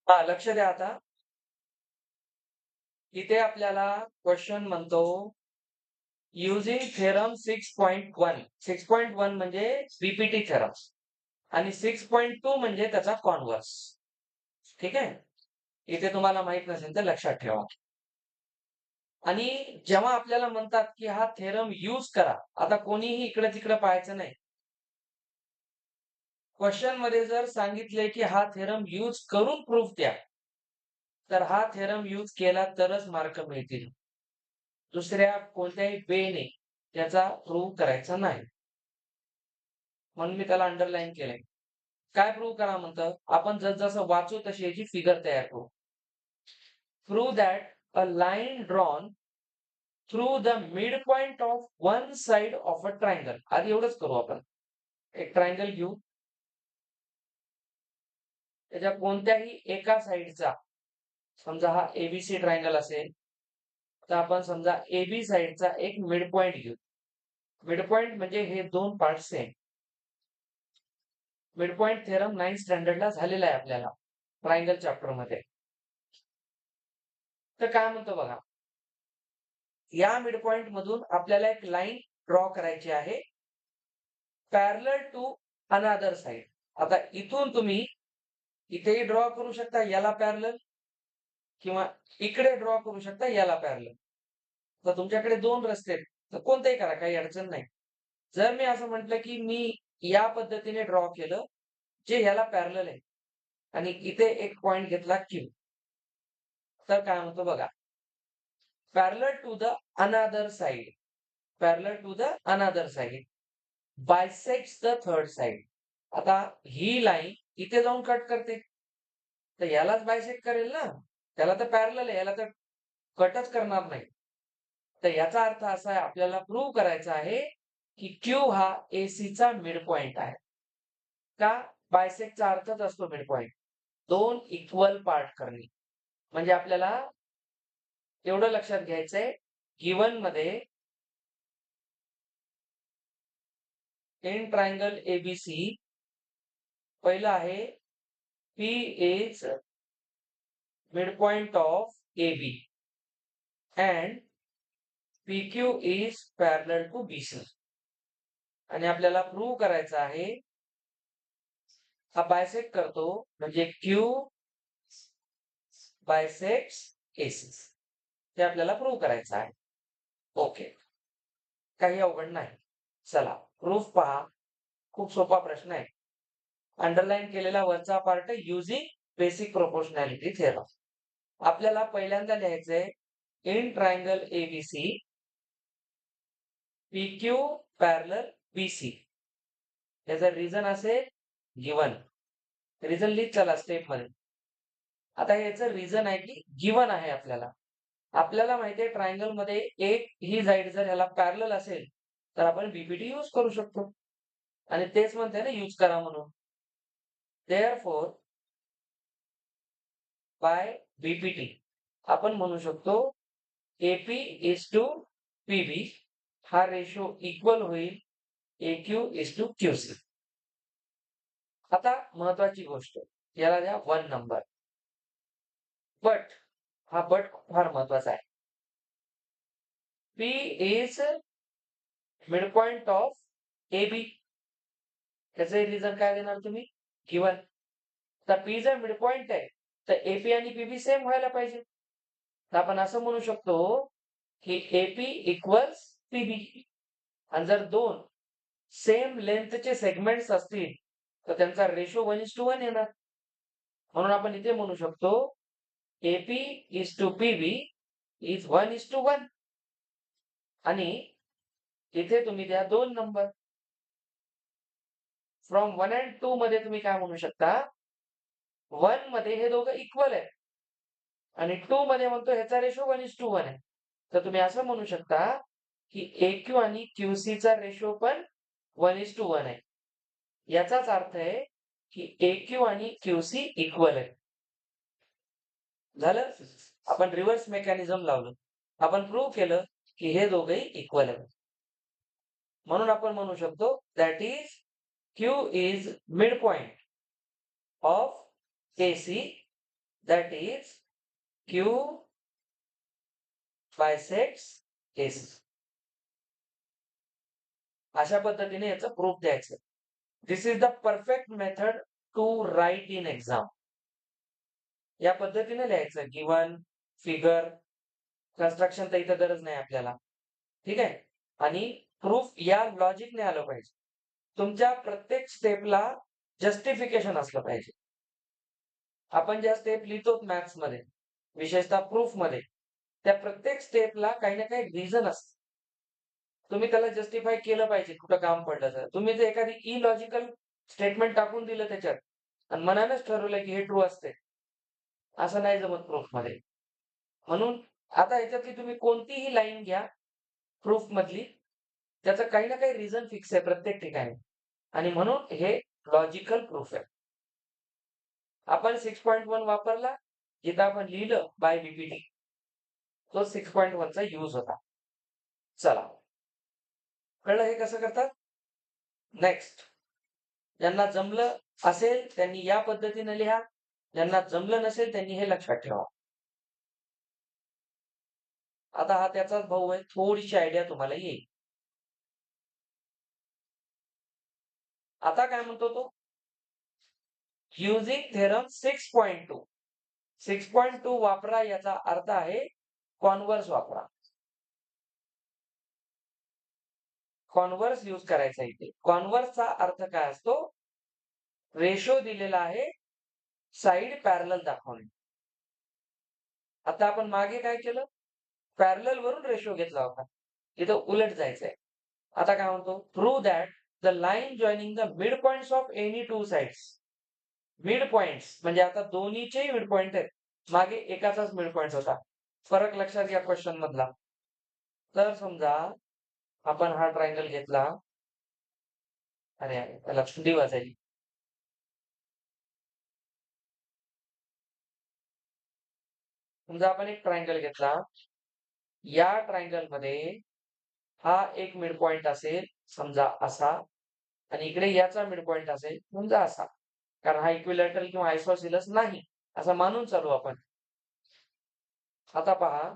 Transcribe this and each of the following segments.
हा, लक्ष द्या आता. इथे आपल्याला क्वेश्चन म्हणतो युजिंग थेरम 6.1. 6.1 म्हणजे बीपीटी थेरम आणि 6.2 म्हणजे त्याचा कॉन्व्हर्स. ठीक आहे. इथे तुम्हाला माहित नसेल तर लक्षात ठेवा. आणि जेव्हा आपल्याला म्हणतात की हा थेरम यूज करा, आता कोणीही इकडे तिकडे पाहायचं नाही. क्वेश्चन मध्ये जर सांगितले की हा थेरम यूज करून प्रूफ द्या, तर हा थेरम यूज केला तरच मार्क मिळतील. दुसऱ्या कोणत्याही वेने त्याचा प्रूव्ह करायचा नाही. म्हणून मी त्याला अंडरलाईन केलंय. काय प्रूव्ह करा म्हणतं? आपण जसं वाचू तशी याची फिगर तयार करू. Prove that a line drawn through the mid point of one side of a triangle. आधी एवढंच करू आपण. एक ट्रायंगल घेऊ. त्याच्या कोणत्याही एका साइडचा, समजा हा एबीसी ट्रायंगल असेल, तर आपण समजा एबी साइडचा एक मिड पॉइंट घेऊ. मिड पॉइंट म्हणजे हे दोन part same. Mid point theorem 9th स्टँडर्डला झालेला आहे आपल्याला ट्रायंगल चॅप्टर मध्ये. तर काय म्हणतो बघा, या मिड पॉइंट मधून आपल्याला एक लाईन ड्रॉ करायची आहे पॅरलल टू अनदर साइड. आता इथून तुम्ही इथेही ड्रॉ करू शकता याला पॅरलल, किंवा इकडे ड्रॉ करू शकता याला पॅरलल. तर तुमच्याकडे दोन रस्ते आहेत, तर कोणतेही करा, काही अडचण नाही. जर मी असं म्हटलं की मी या पद्धतीने ड्रॉ केलं जे ह्याला पॅरलल आहे आणि इथे एक पॉइंट घेतला क्यू, तर काय म्हणतो बघा, parallel to the another side, parallel to the another side bisects the third side. आता ही लाईन इथे जाऊन कट करते, तर यालाच बायसेक्ट करेल ना, त्याला तर पॅरलल आहे, याला तर कटच करणार नाही. तर याचा अर्थ असा आहे, आपल्याला प्रूव्ह करायचा आहे की क्यू हा एसीचा मिड पॉइंट आहे. का? बायसेक्टचा अर्थच असतो मिड पॉइंट, दोन इक्वल पार्ट करणे. म्हणजे आपल्याला एवढं लक्षात घ्यायचंय, गिवन मध्ये इन ट्रायंगल एबीसी पहिलं आहे P is midpoint of AB and PQ is parallel to BC. आणि आपल्याला प्रूव्ह करायचं आहे, हा बायसेक्ट करतो म्हणजे Q बायसेक्ट्स AC. ते आपल्याला प्रूव्ह करायचं आहे. ओके, काही अवघड नाही. चला प्रूफ पहा, खूप सोपा प्रश्न आहे. अंडरलाईन केलेला वरचा part using basic proportionality theorem. आपल्याला पहिल्यांदा लिहायचंय in triangle ABC PQ parallel BC. याचा रिझन असेल गिवन. रिझन लिहित चला स्टेप मध्ये. आता याचं रिझन आहे की गिवन आहे आपल्याला. आपल्याला माहिती आहे ट्रायंगल मध्ये एक ही साइड जर ह्याला पॅरलल असेल तर आपण बीपीटी यूज करू शकतो. आणि तेच म्हणते ना यूज करा म्हणून. देअरफॉर बाय बीपीटी आपण म्हणू शकतो एपी इज टू पीबी हा रेशो इक्वल होईल AQ इज टू QC. आता महत्वाची गोष्ट, याला द्या 1 नंबर. बट हा बट फार महत्वाचा आहे. P is mid point of AB. त्याचे रिझन काय देणार तुम्ही? गिवन. तर P जर मिड पॉइंट आहे तर AP आणि PB सेम व्हायला पाहिजे. तर आपण असं म्हणू शकतो की AP इक्वल्स PB. आणि जर दोन सेम लेंथचे सेगमेंट्स असतील तर त्यांचा रेशो 1:1 येणार. म्हणून आपण इथे म्हणू शकतो AP is to PB is 1:1. आणि इथे तुम्ही द्या 2 नंबर. फ्रॉम 1 and 2 मध्ये तुम्ही काय म्हणू शकता, 1 मध्ये हे दोघं इक्वल आहे आणि 2 मध्ये म्हणतो ह्याचा रेशो 1:1 आहे. तर तुम्ही असं म्हणू शकता की AQ आणि QC चा रेशो पण 1:1 आहे. याचाच अर्थ आहे की AQ आणि QC इक्वल आहे. झालं? आपण रिव्हर्स मेकॅनिझम लावलं. आपण प्रूव्ह केलं की हे दोघेही इक्वल आहेत. म्हणून आपण म्हणू शकतो that is Q is mid point of AC. that is Q bisects AC. अशा पद्धतीने याचं प्रूफ द्यायचं. This is the perfect method to write in exam. या पद्धतीने लिहायचं. गिवन, फिगर, कन्स्ट्रक्शन तर इथं गरज नाही आपल्याला. ठीक आहे. आणि प्रूफ या लॉजिकने आलं पाहिजे. तुमच्या प्रत्येक स्टेपला जस्टिफिकेशन असलं पाहिजे. आपण ज्या स्टेप लिहितो मॅथ्स मध्ये, विशेषतः प्रूफ मध्ये, त्या प्रत्येक स्टेपला काही ना काही रिझन असतं. तुम्ही त्याला जस्टिफाय केलं पाहिजे कुठं काम पडलं तर. तुम्ही जर एखादी इलॉजिकल स्टेटमेंट टाकून दिलं त्याच्यात आणि मनानेच ठरवलं की हे ट्रू असते, असं नाही जमत प्रूफ मध्ये. म्हणून आता याच्यातली तुम्ही कोणतीही लाईन घ्या प्रूफ मधली, त्याचं काही ना काही रिझन फिक्स आहे प्रत्येक ठिकाणी, आणि म्हणून हे लॉजिकल प्रूफ आहे. आपण 6.1 वापरला, जिथं आपण लिहिलं बाय बीपीटी, तो 6.1 चा यूज होता. चला, कळलं हे कसं करतात. नेक्स्ट, ज्यांना जमलं असेल त्यांनी या पद्धतीने लिहा, ज्यांना जमलं नसेल त्यांनी हे लक्षात ठेवा. आता हा त्याचाच भाऊ आहे, थोडीशी आयडिया तुम्हाला येईल. आता काय म्हणतो तो, युजिंग थेरम 6.2. 6.2 वापरा याचा अर्थ आहे कॉन्व्हर्स वापरा. कॉन्व्हर्स यूज करायचा इथे. कॉन्व्हर्सचा अर्थ काय असतो, रेशो दिलेला आहे, साइड पॅरलल दाखवणे. आता आपण मागे काय केलं, पॅरलल वरून रेशो घेतला होता, इथं उलट जायचंय. आता काय म्हणतो, prove that the line joining the mid points of any two sides. Mid points म्हणजे आता दोन्हीचेही मिड पॉइंट आहेत, मागे एकाचाच मिड पॉइंट होता. फरक लक्षात घ्या क्वेश्चन मधला. तर समजा आपण हा ट्रायंगल घेतला, अरे त्याला थंडी वाजायली. समजा आपण एक ट्रायंगल घेतला, या ट्रायंगल मध्ये हा एक मिड पॉइंट असेल समजा असा, आणि इकडे याचा मिड पॉइंट असेल समजा असा, कारण हा इक्विलॅटरल किंवा आयसोसिलस नाही असं मानून चालू आपण. आता पहा,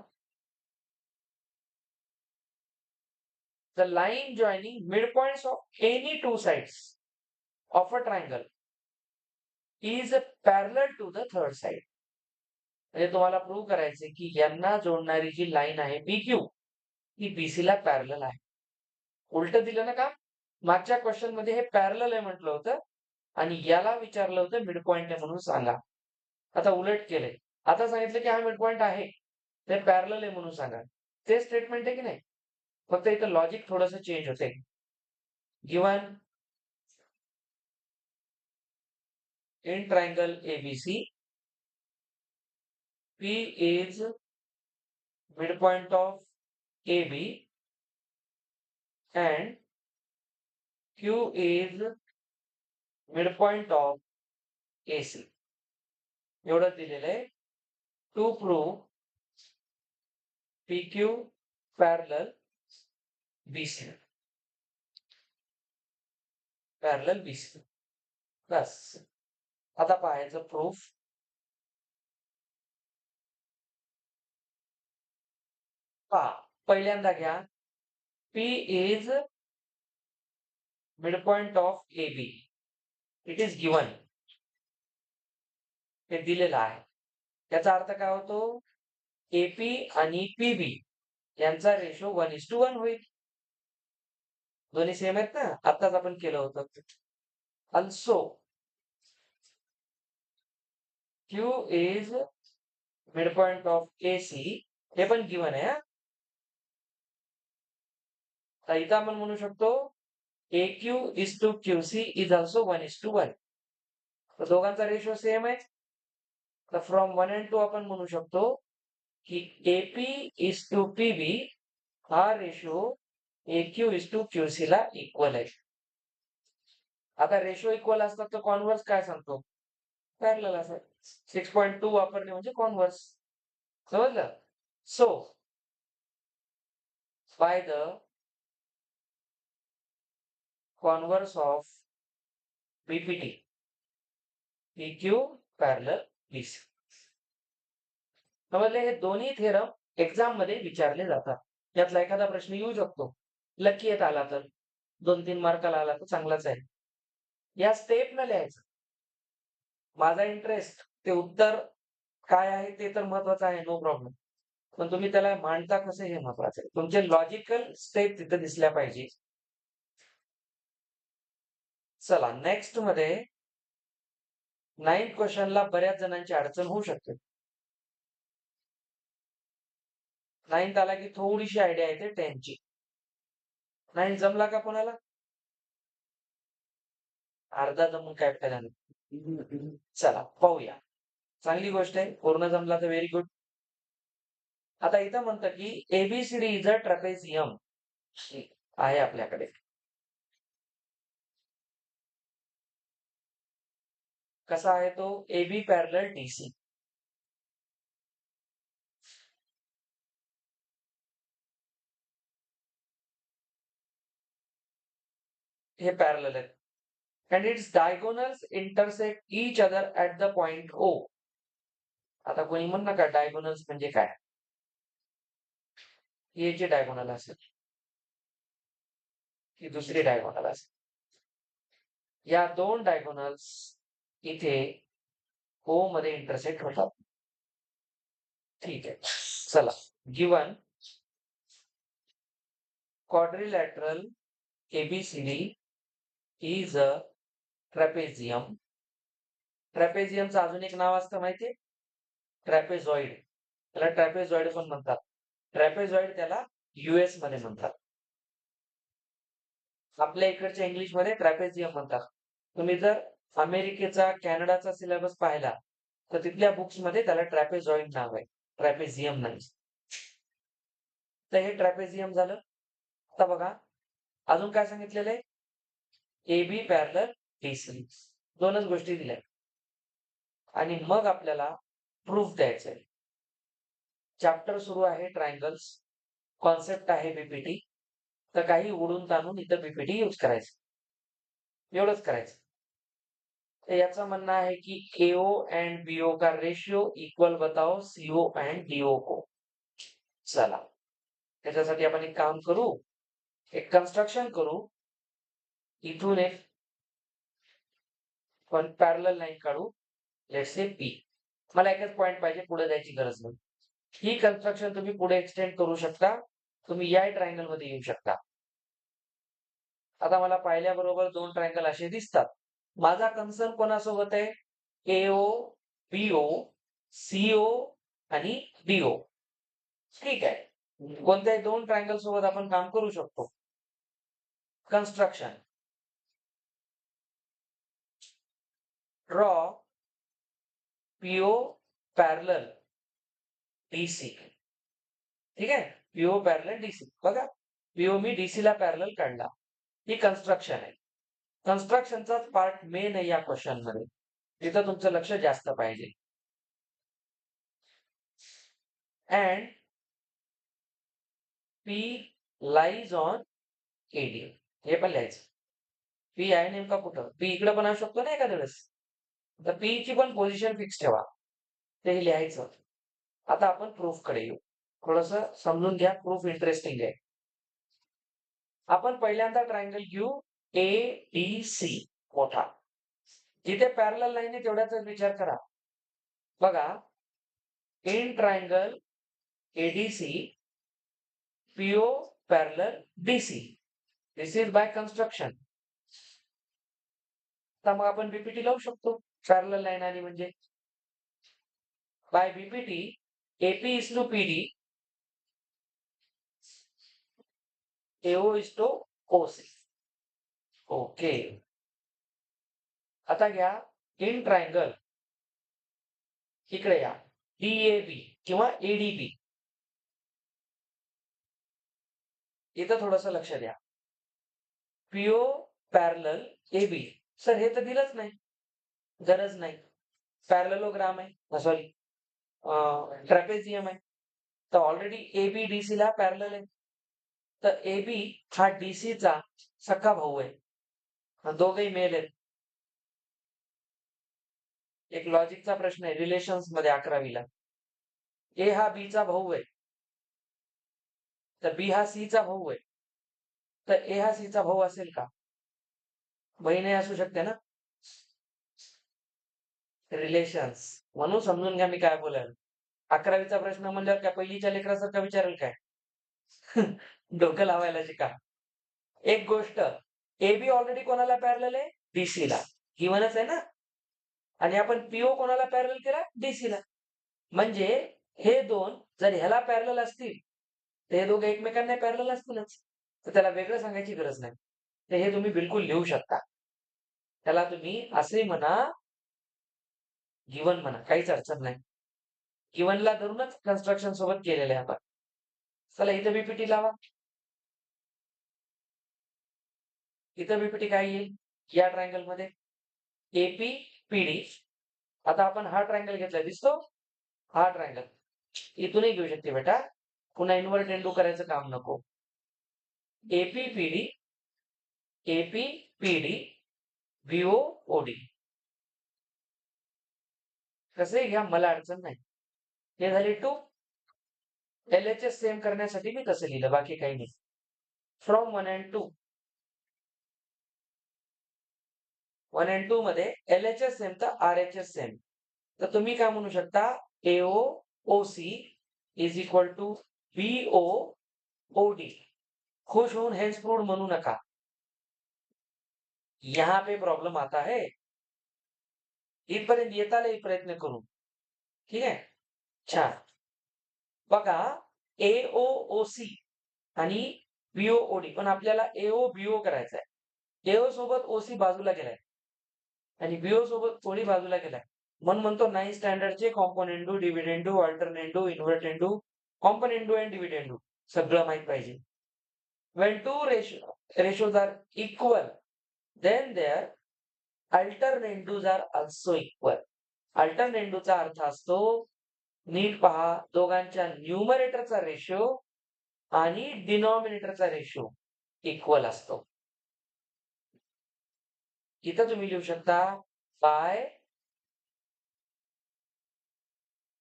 the line joining midpoints of any two sides of a triangle is parallel to the third side. म्हणजे तुम्हाला प्रूव्ह करायचे की यांना जोडणारी जी लाईन आहे PQ ही BC ला पॅरलल आहे. उलट दिलं ना का, मागच्या क्वेश्चन मध्ये हे पॅरलल आहे म्हटलं होतं आणि याला विचारलं होतं मिड पॉइंट आहे म्हणून सांगा. आता उलट केलंय, आता सांगितलं की हा मिड पॉइंट आहे, ते पॅरलल आहे म्हणून सांगा. ते स्टेटमेंट आहे की नाही, फक्त इथं लॉजिक थोडंसं चेंज होते. Given in triangle ABC, P is midpoint of AB and Q is midpoint of AC. एवढं दिलेलं आहे. To prove PQ parallel BC. Parallel BC. बस. आता पाहायचं प्रूफ. पहा, पहिल्यांदा घ्या, P is midpoint of AB. It is given, हे दिलेलं आहे. याचा अर्थ काय होतो, AP आणि PB यांचा रेशो 1:1 होईल. दोन्ही सेम आहेत ना, आताच आपण केलं होतं. Also Q is midpoint of AC, हे पण गिवन आहे. तर इथं आपण म्हणू शकतो AQ is to QC is also 1:1. तर दोघांचा रेशो सेम आहे. तर फ्रॉम 1 and 2 आपण म्हणू शकतो की AP is to PB हा ratio AQ is to QC ला इक्वल आहे. आता रेशो इक्वल असतात तर कॉन्व्हर्स काय सांगतो, पॅरलल असं. 6.2 वापरणे म्हणजे कॉन्व्हर्स. समजलं. So by the converse of BPT, PQ parallel BC. समजले? हे दोन्ही थेरम एक्झाम मध्ये विचारले जातात. यातला एखादा प्रश्न येऊ शकतो. लकी येत आला तर 2-3 मार्काला आला तर चांगलाच आहे. या स्टेपनं लिहायचं. माझा इंटरेस्ट ते उत्तर काय आहे ते तर महत्वाचं आहे, नो प्रॉब्लेम. पण तुम्ही त्याला मांडता कसं हे महत्वाचं आहे. तुमचे लॉजिकल स्टेप तिथे दिसल्या पाहिजे. चला नेक्स्ट मध्ये 9th क्वेश्चनला बऱ्याच जणांची अडचण होऊ शकते. 9th आला की थोडीशी आयडिया येते 10th ची. 9th जमला का कोणाला? अर्धा जमून काय फायदा नाही. चला पाहूया. चांगली गोष्ट आहे. पूर्ण जमला तर व्हेरी गुड. आता इथं म्हणतं की एबीसीडी इज अ ट्रॅपेझियम आहे आपल्याकडे. कसा आहे तो? AB parallel DC. हे पॅरलल आहेत. and its diagonals intersect each other at the point O. आता कोणी म्हणणार का डायगोनल्स म्हणजे काय? हे जे डायगोनल असेल ही दुसरी डायगोनल असेल. या दोन डायगोनल्स इथे O मध्ये इंटरसेक्ट होतात. ठीक आहे. चला given quadrilateral ABCD is a trapezium. ट्रॅपेझियमचं अजून एक नाव असतं माहितीये? ट्रॅपेझॉइड. त्याला ट्रॅपेझॉइड पण म्हणतात. ट्रॅपेझॉइड त्याला US मध्ये म्हणतात. आपल्या इकडच्या इंग्लिशमध्ये ट्रॅपेझियम म्हणतात. तुम्ही जर अमेरिकेचा, कॅनडाचा सिलेबस पाहिला तर तिथल्या बुक्समध्ये त्याला ट्रॅपेझॉइड नाव आहे, ट्रॅपेझियम नाही. तर हे ट्रॅपेझियम झालं. आता बघा अजून काय सांगितलेलं आहे? AB parallel DC. दोनच गोष्टी दिल्या आणि मग आपल्याला प्रूफ द्यायचं आहे. चॅप्टर सुरू आहे ट्रायंगल्स, कॉन्सेप्ट आहे बीपीटी. तर काही उडून ताणून इथं बीपीटी यूज करायचं, एवढंच करायचं. तर याचं म्हणणं आहे की AO एंड BO का रेशियो इक्वल बताओ CO एंड DO को. चला त्याच्यासाठी आपण एक काम करू, एक कन्स्ट्रक्शन करू. इथून एक पण पॅरलल लाईन काढू, लेट्स से P. मला एकच पॉइंट पाहिजे, पुढे जायची गरज नाही. ही कन्स्ट्रक्शन तुम्ही पुढे एक्सटेंड करू शकता. तुम्ही या ट्रायंगल मध्ये येऊ शकता. आता मला पाहिल्याबरोबर दोन ट्रायंगल असे दिसतात. माझा कन्सर्न कोणासोबत आहे? AO, BO, CO आणि DO. ठीक आहे. कोणत्याही दोन ट्रायंगल सोबत आपण काम करू शकतो. Construction. Draw PO parallel DC. ठीक आहे. PO parallel DC. बघा PO मी DC ला पॅरलल काढला. ही कन्स्ट्रक्शन आहे. कन्स्ट्रक्शनचाच पार्ट मेन आहे या क्वेश्चन मध्ये. तिथं तुमचं लक्ष जास्त पाहिजे. And P lies on AD. हे पण लिहायचं. P आहे नेमका कुठं? P इकडे पण असू शकतो ना एखाद्या वेळेस. तर P ची पण पोझिशन फिक्स ठेवा. ते लिहायचं. आता आपण प्रूफ कडे येऊ. थोडस समजून घ्या, प्रूफ इंटरेस्टिंग आहे. आपण पहिल्यांदा ट्रायंगल घेऊ ADC मोठा. जिथे पॅरलल लाईन आहे तेवढ्याचा विचार करा. बघा in triangle ADC PO parallel DC. This is by construction. तर मग आपण बीपीटी लावू शकतो. पॅरलल लाईन आली म्हणजे by BPT AP is to PD, AO is to OC. Okay. आता घ्या इन ट्रायंगल, इकडे या DAB किंवा ADB. इथं थोडस लक्ष द्या. PO parallel AB. सर हे तर दिलंच नाही. गरज नाही. पॅरललोग्राम आहे, सॉरी ट्रॅपेझियम आहे. तर ऑलरेडी AB DC ला पॅरलल आहे. तर AB हा DC चा सख्खा भाऊ आहे. दोघेही मेल आहेत. एक लॉजिकचा प्रश्न आहे रिलेशन्स मध्ये 11वीला. ए हा बी चा भाऊ आहे, तर बी हा सी चा भाऊ आहे, तर ए हा सी चा भाऊ असेल का? बहीण असू शकते ना. रिलेशन्स म्हणून समजून घ्या मी काय बोलायला. 11वीचा प्रश्न म्हणल्यावर काय पहिलीच्या लेकरासारखा विचारेल काय? डोकं लावायला शिका. एक गोष्ट, ए ऑलरेडी कोणाला पॅरलल आहे? डीसी ला. गिव्हनच आहे ना. आणि आपण पीओ कोणाला पॅरलल केला? डीसी ला. म्हणजे हे दोन जर ह्याला पॅरलल असतील, तर हे दोघे एकमेकांना पॅरलल असतीलच. तर त्याला वेगळं सांगायची गरज नाही. तर हे तुम्ही बिलकुल लिहू शकता. त्याला तुम्ही असे म्हणा, गिव्हन म्हणा, काहीच अडचण नाही. गिव्हनला धरूनच कन्स्ट्रक्शन सोबत केलेलं आहे आपण. चला इथं बीपीटी लावा. इथं बीपीटी काय येईल? या ट्रायंगल मध्ये एपी पीडी. आता आपण हा ट्रायंगल घेतला, दिसतो हा ट्रायंगल. इथूनही घेऊ शकते बेटा, पुन्हा इन्व्हर्ट इंटू करायचं काम नको. AP PD, AP PD, VO OD. कसंही घ्या, मला अडचण नाही. हे झाले 2. LHS सेम करण्यासाठी मी तसं लिहिलं, बाकी काही नाही. From 1 and 2. 1 and 2 मध्ये LHS सेम तर RHS सेम. तर तुम्ही काय म्हणू शकता? AO OC is equal to BO OD. खुश होऊन हेल्स प्रूड म्हणू नका. यहाँ पे प्रॉब्लेम आता है. इथपर्यंत येतालाही प्रयत्न करू. ठीक आहे, छान. बघा, AOOC आणि BOOD, पण आपल्याला AOBO करायचं आहे. AO सोबत OC बाजूला गेलाय आणि BO सोबत OD बाजूला गेलाय. म्हणून म्हणतो 9 स्टँडर्डचे कॉम्पोनेंडो, डिव्हिडेंडो, अल्टरनेंडो, इन्व्हर्टेंडो, कॉम्पोनेंडो अँड डिव्हिडेंडो सगळं माहित पाहिजे. When two ratios are equal, then their alternandos are also equal. अल्टरनेंडोचा अर्थ असतो, नीट पहा, दोघांच्या न्यूमरेटरचा रेशो आणि डिनॉमिनेटरचा रेशो इक्वल असतो. इथं तुम्ही लिहू शकता बाय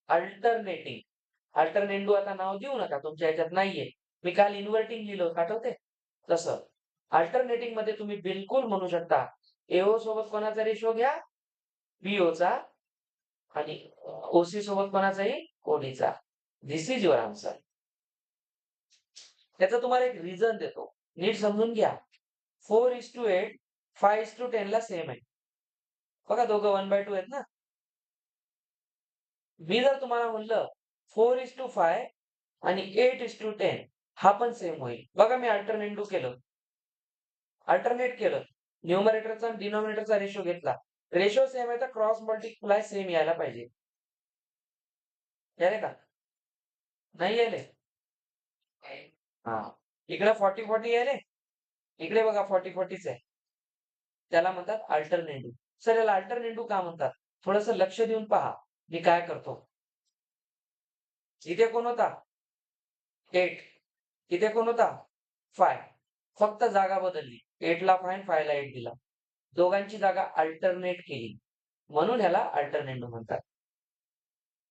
अल्टरनेटिंग. अल्टरनेंडो आता नाव देऊ नका, तुमच्या ह्याच्यात नाहीये. मी काल इन्व्हर्टिंग लिहिलं, आठवते? तसं अल्टरनेटिंग मध्ये तुम्ही बिलकुल म्हणू शकता एओ सोबत कोणाचा रेशो घ्या? बीओचा. आणि ओसी सोबत कोणाचाही? ओडीचा. दिस इज युअर आन्सर. त्याचं तुम्हाला एक रिझन देतो, नीट समजून घ्या. 4:8, 5:10 ला सेम आहे. बघा, दोघं 1/2 आहेत ना. मी जर तुम्हाला म्हणलं 4:5 आणि 8:10 हा पण सेम होईल. बघा, मी अल्टरनेटिव्ह केलं, अल्टरनेट केलं, न्यूमरेटरचा आणि डिनॉमिनेटरचा रेशो घेतला. रेशो सेम आहे तर क्रॉस मल्टिप्लाय सेम यायला पाहिजे. यायले का? नाही यायले? हा, इकडे 40-40 यायले, इकडे बघा 40-40च आहे. त्याला म्हणतात अल्टरनेटिव्ह. सर, याला अल्टरनेटिव्ह का म्हणतात? थोडस लक्ष देऊन पहा मी काय करतो. इथे कोण होता? 8. इथे कोण होता? 5. फक्त जागा बदलली, 8 ला 5, 5 ला 8 दिला. दोघांची जागा अल्टरनेट केली, म्हणून ह्याला अल्टरनेटिव्ह म्हणतात.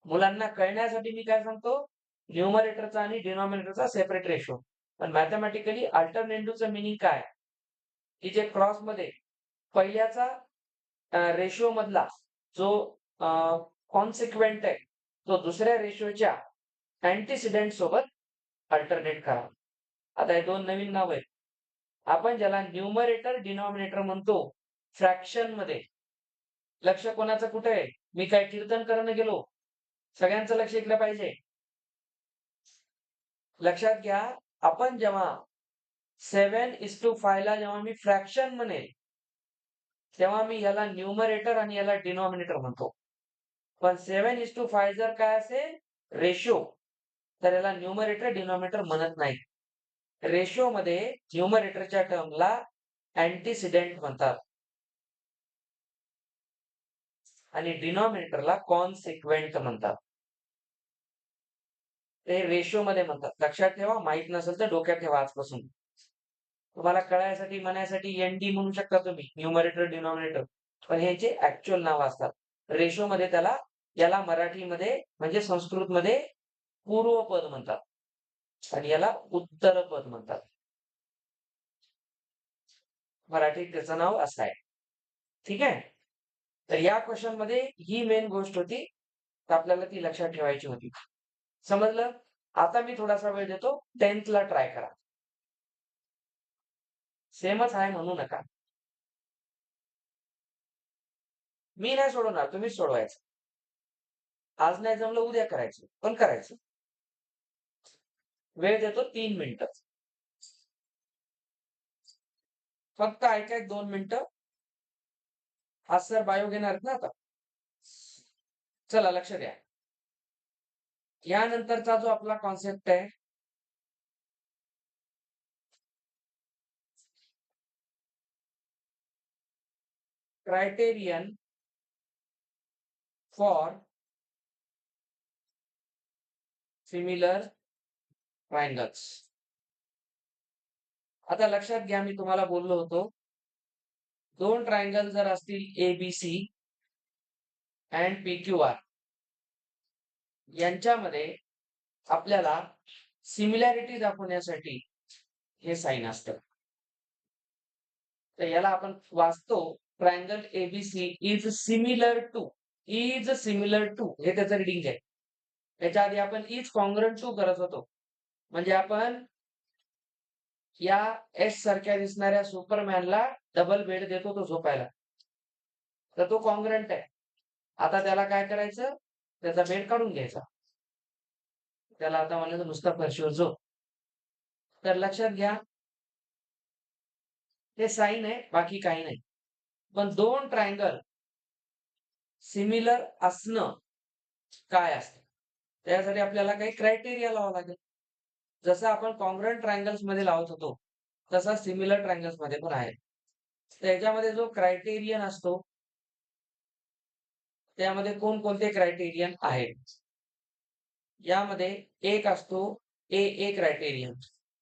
मुलांना कळण्यासाठी मी काय सांगतो, न्यूमरेटरचा आणि डिनॉमिनेटरचा सेपरेट रेशो. पण मॅथमॅटिकली अल्टरनेटिव्हचं मिनिंग काय? की जे क्रॉस मध्ये पहिल्याचा रेशो मधला जो कॉन्सिक्वेंट आहे, तो दुसऱ्या रेशोच्या अँटीसिडेंट सोबत अल्टरनेट करा. आता हे दोन नवीन नाव आहेत. आपण ज्याला न्यूमरेटर डिनॉमिनेटर म्हणतो फ्रॅक्शन मध्ये. लक्ष कोणाचं कुठे आहे? मी काय कीर्तन करणं गेलो? सगळ्यांचं लक्ष इकडे पाहिजे. लक्षात घ्या, आपण जेव्हा 7:5 ला जेव्हा मी फ्रॅक्शन म्हणेल, तेव्हा मी याला न्यूमरेटर आणि याला डिनॉमिनेटर म्हणतो. पण 7:5 जर काय असेल रेशो, तर याला न्यूमरेटर डिनॉमिनेटर म्हणत नाही. रेशो मध्ये न्यूमरेटरच्या टर्मला अँटीसिडेंट म्हणतात आणि डिनॉमिनेटरला कॉन्सिक्वेंट म्हणतात. ते रेशो मध्ये म्हणतात. लक्षात ठेवा, माहित नसेल तर डोक्यात ठेवा आजपासून. तुम्हाला कळायसाठी म्हणायसाठी एनडी म्हणू शकता तुम्ही, न्यूमरेटर डिनॉमिनेटर, पण ह्याचे ऍक्च्युअल नाव असतात. रेशो मध्ये त्याला, याला मराठीमध्ये म्हणजे संस्कृत मध्ये पूर्व पद म्हणतात आणि याला उत्तर पद म्हणतात. मराठीत त्याचं नाव असं आहे. ठीक आहे. तर या क्वेश्चन मध्ये ही मेन गोष्ट होती, तर आपल्याला ती लक्षात ठेवायची होती. समजलं? आता मी थोडासा वेळ देतो, 10th ला ट्राय करा. सेमच आहे म्हणू नका. मी नाही सोडवणार, तुम्हीच सोडवायचं. आज नाही जमलं उद्या करायचं, पण करायचं. वेळ देतो 3 मिनिटं. फक्त ऐका 2 मिनिटं. आज सर बायो घेणार आहेत ना आता. चला लक्ष द्या. यानंतरचा जो आपला कॉन्सेप्ट आहे, क्रायटेरियन फॉर सिमिलर ट्रायंगल्स. आता लक्षात घ्या, मी तुम्हाला बोललो होतो, दोन ट्रायंगल जर असतील एबीसी अँड पीक्यूआर, यांच्यामध्ये आपल्याला सिमिलॅरिटी दाखवण्यासाठी हे साइन असतं. तर याला आपण वाचतो, triangle ABC is similar to हे त्याचं रिडिंग आहे. त्याच्या आधी आपण इज कॉन्ग्रंट टू करत होतो, म्हणजे आपण या एस सारख्या दिसणाऱ्या सुपरमॅनला डबल बेड देतो तो झोपायला, तर तो कॉन्ग्रंट आहे. आता त्याला काय करायचं, त्याचा बेड काढून घ्यायचा, त्याला आता म्हणायचं नुसता फरशीवर झोप. तर लक्षात घ्या, ते साइन आहे, बाकी काही नाही. पण दोन ट्रायंगल सिमिलर असणं काय असतं, त्यासाठी आपल्याला काही क्रायटेरिया लावावं लागेल. जसं आपण कॉन्ग्रंट ट्रायंगल्स मध्ये लावत होतो, तसा सिमिलर ट्रायंगल्स मध्ये पण आहे. त्याच्यामध्ये जो क्रायटेरियन असतो, त्यामध्ये कोणकोणते क्रायटेरियन आहेत? यामध्ये एक असतो ए क्रायटेरियन.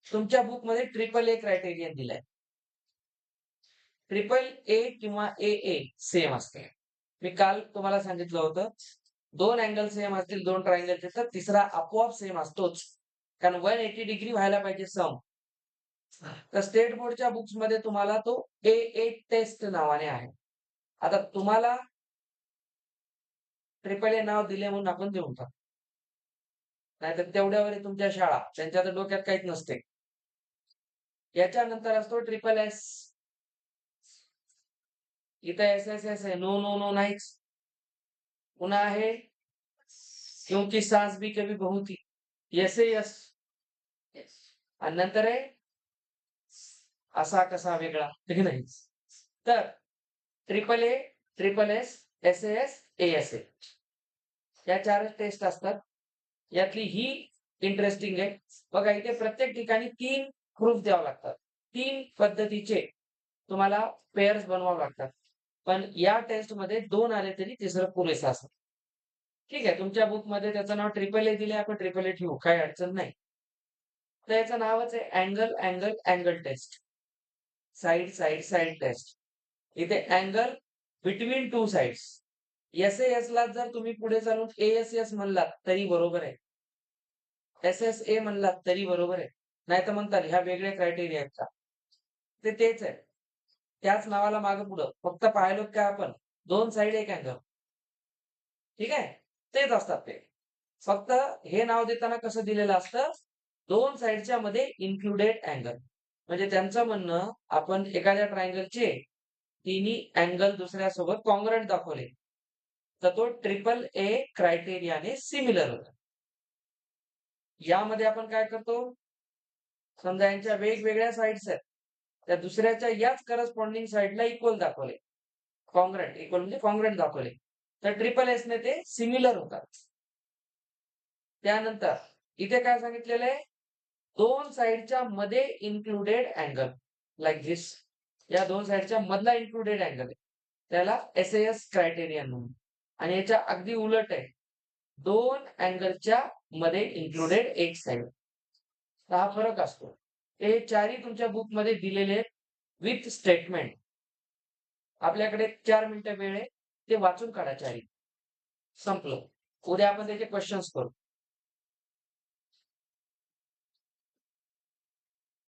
तुमच्या बुक मध्ये ट्रिपल ए क्रायटेरियन दिलाय. ट्रिपल ए किंवा ए सेम असते. मी काल तुम्हाला सांगितलं होतं, दोन अँगल सेम असतील दोन ट्रायंगलचे, तर तिसरा आपोआप सेम असतोच, कारण 180 डिग्री व्हायला पाहिजे सम. तर स्टेट बोर्डच्या बुक्स मध्ये तुम्हाला तो ए टेस्ट नावाने आहे. आता तुम्हाला ट्रिपल ए नाव दिले म्हणून आपण देऊन टाकू, नाहीतर तेवढ्यावर तुमच्या शाळा, त्यांच्या तर डोक्यात काहीच नसते. याच्यानंतर असतो ट्रिपल एस. इथं एस एस एस आहे, नो नो नो नाहीच. पुन्हा आहे क्योंकि सांस भी कभी बहू थी, यस यस. आणि नंतर आहे असा कसा वेगळा, हे नाही. तर triple A, triple S, S S, S A, या चारच टेस्ट असतात. यातली ही इंटरेस्टिंग आहे बघा. इथे प्रत्येक ठिकाणी 3 प्रूफ द्यावं लागतात. 3 पद्धतीचे तुम्हाला पेअर्स बनवावं लागतात. पण या टेस्ट मध्ये 2 आले तरी तिसरं पुरेसं असतं. ठीक आहे, तुमच्या बुक मध्ये त्याचं नाव ट्रिपल ए दिले, आपण ट्रिपल ए ठेवू, काही अडचण नाही. तर याचं नावच आहे angle angle angle test, side side side test. इथे angle between two sides. S ला जर तुम्ही पुढे चालून एस म्हणलात तरी बरोबर आहे, SSA म्हणलात तरी बरोबर आहे. नाही तर म्हणतात ह्या वेगळ्या क्रायटेरिया आहेत का, ते तेच आहे. त्याच नावाला मागे पुढं, फक्त पाहिलो काय आपण, दोन साइड एक अँगल. ठीक आहे, तेच असतात ते. फक्त हे नाव देताना कसं दिलेलं असतं, दोन साइडच्या मध्ये इन्क्लुडेड अँगल. म्हणजे त्यांचं म्हणणं, आपण एखाद्या ट्रायंगलचे तिन्ही अँगल दुसऱ्यासोबत कॉन्ग्रंट दाखवले, तर तो ट्रिपल ए क्रायटेरियाने सिमिलर होतो. यामध्ये आपण काय करतो, समजा यांच्या वेगवेगळ्या साइड्स आहेत, त्या दुसऱ्याच्या याच करस्पॉन्डिंग साइडला इक्वल दाखवले, कॉन्ग्रंट, इक्वल म्हणजे कॉन्ग्रंट दाखवले, तर ट्रिपल एस ने ते सिमिलर होतात. त्यानंतर इथे काय सांगितलेलं आहे, दोन साइडच्या मध्ये इन्क्लुडेड अँगल, लाईक दिस. या दोन साइडच्या मधला इन्क्लुडेड अँगल आहे, त्याला SAS क्रायटेरियन म्हणून. आणि याच्या अगदी उलट आहे, दोन अँगलच्या मध्ये इन्क्लुडेड एक साइड. हा फरक असतो. हे चारही तुमच्या बुक मध्ये दिलेले विथ स्टेटमेंट. आपल्याकडे 4 मिनिटं वेळ आहे, ते वाचून काढा चारही. संपलं. उद्या आपण त्याचे क्वेश्चन्स करू.